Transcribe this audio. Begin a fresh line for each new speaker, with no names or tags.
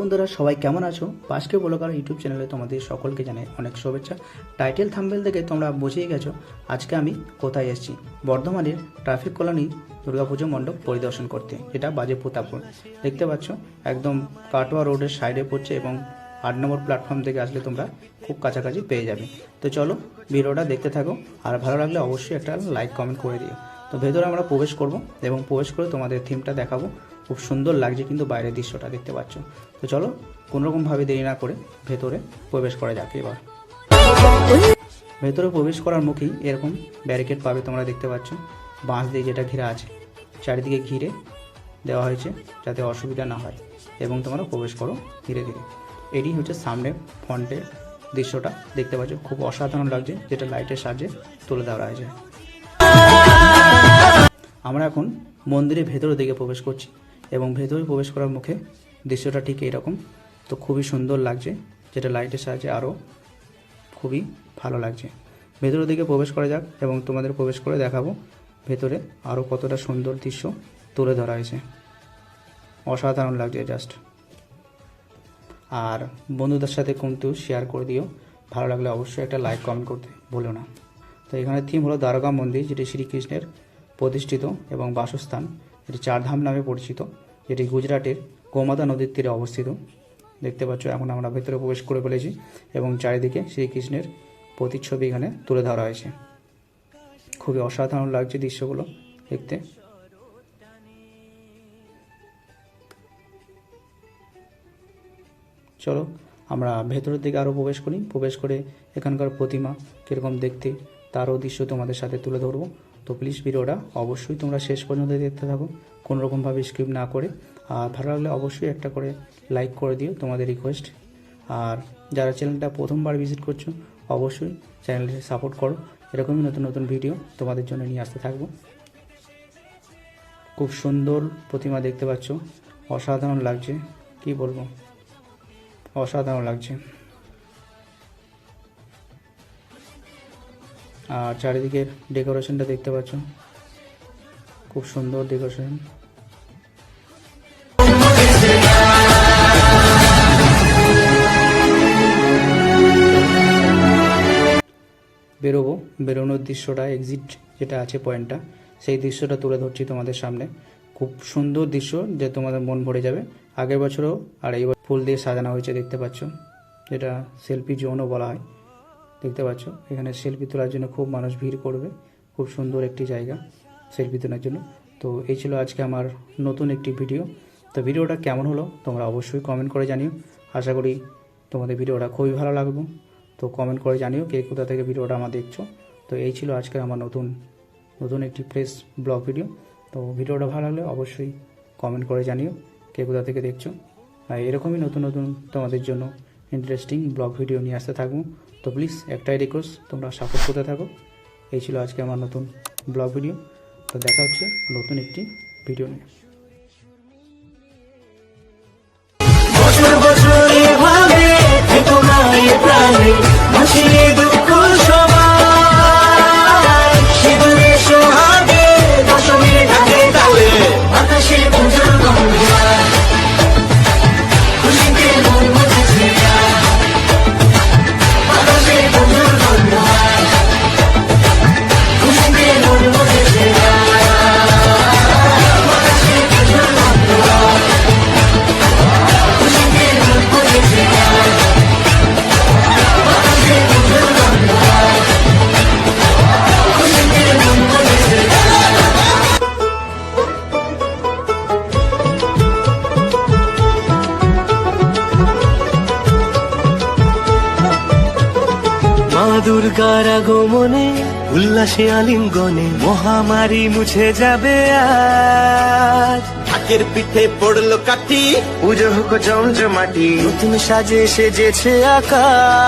বন্ধুরা সবাই কেমন আছো? বাসকে ব্লগার ইউটিউব চ্যানেলে তোমাদের সকলকে জানাই অনেক শুভেচ্ছা। টাইটেল থাম্বনেল থেকে তোমরা বুঝেই গেছো আজকে আমি কোথায় এসেছি। বর্ধমানের ট্রাফিক কলোনি দুর্গাপুজো মণ্ডপ পরিদর্শন করতে, যেটা বাজে প্রতাপপুর। দেখতে পাচ্ছ একদম কাটোয়া রোডের সাইডে পড়ছে এবং 8 নম্বর প্ল্যাটফর্ম থেকে আসলে তোমরা খুব কাছাকাছি পেয়ে যাবে। তো চলো ভিডিওটা দেখতে থাকো, আর ভালো লাগলে অবশ্যই একটা লাইক কমেন্ট করে দিও। তো ভেতরে আমরা প্রবেশ করব এবং প্রবেশ করে তোমাদের থিমটা দেখাবো। খুব সুন্দর লাগছে কিন্তু বাইরের দৃশ্যটা দেখতে পাচ্ছ। তো চলো কোনোরকমভাবে দেরি না করে ভেতরে প্রবেশ করা যাক। এবার ভেতরে প্রবেশ করার মুখেই এরকম ব্যারিকেড পাবে তোমরা দেখতে পাচ্ছ, বাঁশ দিয়ে যেটা ঘেরা আছে, চারিদিকে ঘিরে দেওয়া হয়েছে যাতে অসুবিধা না হয় এবং তোমরা প্রবেশ করো ধীরে ধীরে। এটি হচ্ছে সামনে ফ্রন্টের দৃশ্যটা দেখতে পাচ্ছ, খুব অসাধারণ লাগছে, যেটা লাইটের সাহায্যে তুলে দেওয়া হয়েছে। আমরা এখন মন্দিরের ভেতরের দিকে প্রবেশ করছি এবং ভেতরে প্রবেশ করার মুখে দৃশ্যটা ঠিক এইরকম। তো খুবই সুন্দর লাগছে, যেটা লাইটের সাহায্যে আরও খুবই ভালো লাগছে। ভেতরের দিকে প্রবেশ করা যাক এবং তোমাদের প্রবেশ করে দেখাবো ভেতরে আরও কতটা সুন্দর দৃশ্য তুলে ধরা হয়েছে। অসাধারণ লাগছে জাস্ট। আর বন্ধুদের সাথে কিন্তু শেয়ার করে দিও, ভালো লাগলে অবশ্যই একটা লাইক কমেন্ট করতে ভুলো না। তো এখানে থিম হলো দ্বারকা মন্দির, যেটি শ্রীকৃষ্ণের প্রতিষ্ঠিত এবং বাসস্থান। এটি চারধাম নামে পরিচিত, যেটি গুজরাটের গোমাতা নদীর তীরে অবস্থিত। দেখতে পাচ্ছ এখন আমরা ভেতরে প্রবেশ করে ফেলেছি এবং চারিদিকে শ্রীকৃষ্ণের প্রতিচ্ছবি এখানে তুলে ধরা হয়েছে। খুবই অসাধারণ লাগছে দৃশ্যগুলো দেখতে। চলো আমরা ভেতরের দিকে আরও প্রবেশ করি, প্রবেশ করে এখানকার প্রতিমা কীরকম দেখতে তারও দৃশ্য তোমাদের সাথে তুলে ধরবো। তো প্লিজ ভিডিওটা অবশ্যই তোমরা শেষ পর্যন্ত দেখতে থাকো, কোনোরকমভাবে স্কিপ না করে। আর ভালো লাগলে অবশ্যই একটা করে লাইক করে দিও, তোমাদের রিকোয়েস্ট। আর যারা চ্যানেলটা প্রথমবার ভিজিট করছো অবশ্যই চ্যানেলটি সাপোর্ট করো, এরকমই নতুন নতুন ভিডিও তোমাদের জন্য নিয়ে আসতে থাকবো। খুব সুন্দর প্রতিমা দেখতে পাচ্ছ, অসাধারণ লাগছে, কি বলবো, অসাধারণ লাগছে। আর চারিদিকের ডেকোরেশনটা দেখতে পাচ্ছ, খুব সুন্দর ডেকোরেশন। বেরোনোর দৃশ্যটা, এক্সিট যেটা আছে পয়েন্টটা, সেই দৃশ্যটা তুলে ধরছি তোমাদের সামনে। খুব সুন্দর দৃশ্য, যে তোমাদের মন ভরে যাবে। আগের বছরও আর এইবার ফুল দিয়ে সাজানো হয়েছে দেখতে পাচ্ছ, যেটা সেলফি জোনও বলা হয়। দেখতে পাচ্ছ এখানে সেলফি তোলার জন্য খুব মানুষ ভিড় করবে, খুব সুন্দর একটি জায়গা সেলফি তোলার জন্য। তো এই ছিল আজকে আমার নতুন একটি ভিডিও। তো ভিডিওটা কেমন হলো তোমরা অবশ্যই কমেন্ট করে জানিও। আশা করি তোমাদের ভিডিওটা খুবই ভালো লাগবে। তো কমেন্ট করে জানিও কে কোথা থেকে ভিডিওটা আমার দেখছো। তো এই ছিল আজকে আমার নতুন একটি ফ্রেশ ব্লগ ভিডিও। তো ভিডিওটা ভালো লাগলে অবশ্যই কমেন্ট করে জানিও কে কোথা থেকে দেখছো। আর এরকমই নতুন তোমাদের জন্য ইন্টারেস্টিং ব্লগ ভিডিও নিয়ে আসতে থাকবো। তো প্লিজ একটাই রিকোয়েস্ট, তোমরা সাপোর্ট করতে থাকো। এই ছিল আজকে আমার নতুন ব্লগ ভিডিও। তো দেখা হচ্ছে নতুন একটি ভিডিও নিয়ে।
দুর্গার আগমনে উল্লাসে আলিঙ্গনে মহামারী মুছে যাবে আজ। ঢাকের পিঠে পড়লো কাঠি, পুজো হোক জমজমাটি, নতুন সাজে সেজেছে আকাশ।